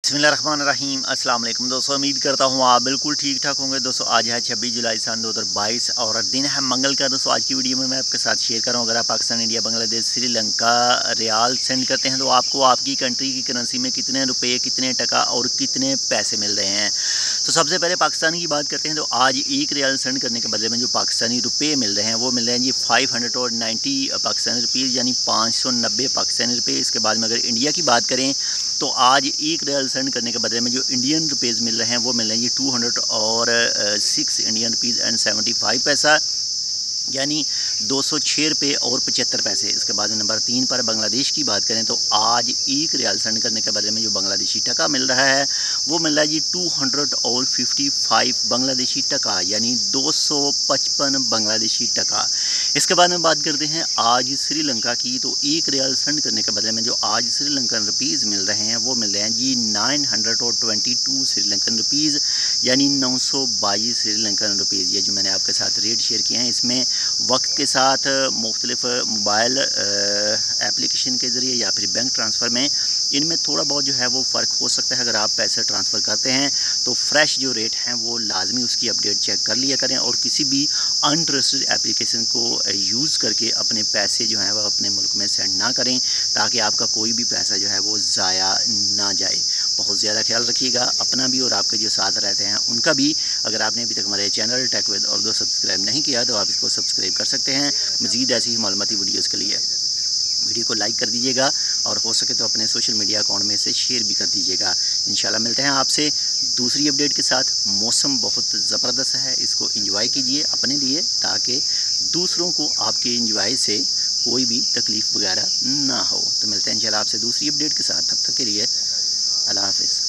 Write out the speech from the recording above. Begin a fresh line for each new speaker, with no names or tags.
बिस्मिल्लाहिर्रहमानिर्रहीम। अस्सलाम वालेकुम दोस्तों, उम्मीद करता हूँ आप बिल्कुल ठीक ठाक होंगे। दोस्तों आज है 26 जुलाई सन 2022 और दिन है मंगल का। दोस्तों आज की वीडियो में मैं आपके साथ शेयर कर रहा हूँ, अगर आप पाकिस्तान, इंडिया, बांग्लादेश, श्रीलंका रियाल सेंड करते हैं तो आपको आपकी कंट्री की करेंसी में कितने रुपए, कितने टका और कितने पैसे मिल रहे हैं। तो सबसे पहले पाकिस्तान की बात करते हैं तो आज एक रियाल सेंड करने के बदले में जो पाकिस्तानी रुपये मिल रहे हैं वो मिल रहे हैं जी 590 पाकिस्तानी रुपीज़, यानी 590 पाकिस्तानी रुपये। इसके बाद में अगर इंडिया की बात करें तो आज एक रियाल सेंड करने के बदले में जो इंडियन रुपीज़ मिल रहे हैं वो मिल रहे हैं ये 206 इंडियन रुपीज़ एंड 75 पैसा, यानी 206 रुपये और 75 पैसे। इसके बाद में नंबर 3 पर बांग्लादेश की बात करें तो आज एक रियाल सेंड करने के बदले में जो बांग्लादेशी टका मिल रहा है वो मिल रहा है जी 255 बांग्लादेशी टका, यानी 255 बांग्लादेशी टका। इसके बाद में बात करते हैं आज श्रीलंका की, तो एक रियाल सेंड करने के बदले में जो आज श्रीलंकन रुपीज़ मिल रहे हैं वो मिल रहे हैं जी 922 श्रीलंकन रुपीज़, यानी 922 श्रीलंकन रुपीज़। ये जो मैंने आपके साथ रेट शेयर किए हैं इसमें वक्त के साथ मुख्तलिफ मोबाइल एप्लीकेशन के ज़रिए या फिर बैंक ट्रांसफ़र में इनमें थोड़ा बहुत जो है वो फ़र्क हो सकता है। अगर आप पैसे ट्रांसफ़र करते हैं तो फ्रेश जो रेट हैं वो लाजमी उसकी अपडेट चेक कर लिया करें और किसी भी अनट्रस्टेड एप्लीकेशन को यूज़ करके अपने पैसे जो हैं वो अपने मुल्क में सेंड ना करें, ताकि आपका कोई भी पैसा जो है वो ज़ाया ना जाए। बहुत ज़्यादा ख्याल रखिएगा अपना भी और आपके जो साथ रहते हैं उनका भी। अगर आपने अभी तक हमारे channel Tech with Urdu subscribe नहीं किया तो आप इसको सब्सक्राइब कर सकते हैं मज़ीद ऐसी ही मालूमाती वीडियोज़ के लिए। वीडियो को लाइक कर दीजिएगा और हो सके तो अपने सोशल मीडिया अकाउंट में से शेयर भी कर दीजिएगा। इंशाल्लाह मिलते हैं आपसे दूसरी अपडेट के साथ। मौसम बहुत ज़बरदस्त है, इसको एंजॉय कीजिए अपने लिए, ताकि दूसरों को आपके एंजॉय से कोई भी तकलीफ़ वगैरह ना हो। तो मिलते हैं इंशाल्लाह आपसे दूसरी अपडेट के साथ, तब तक के लिए अल्लाह हाफ़िज़।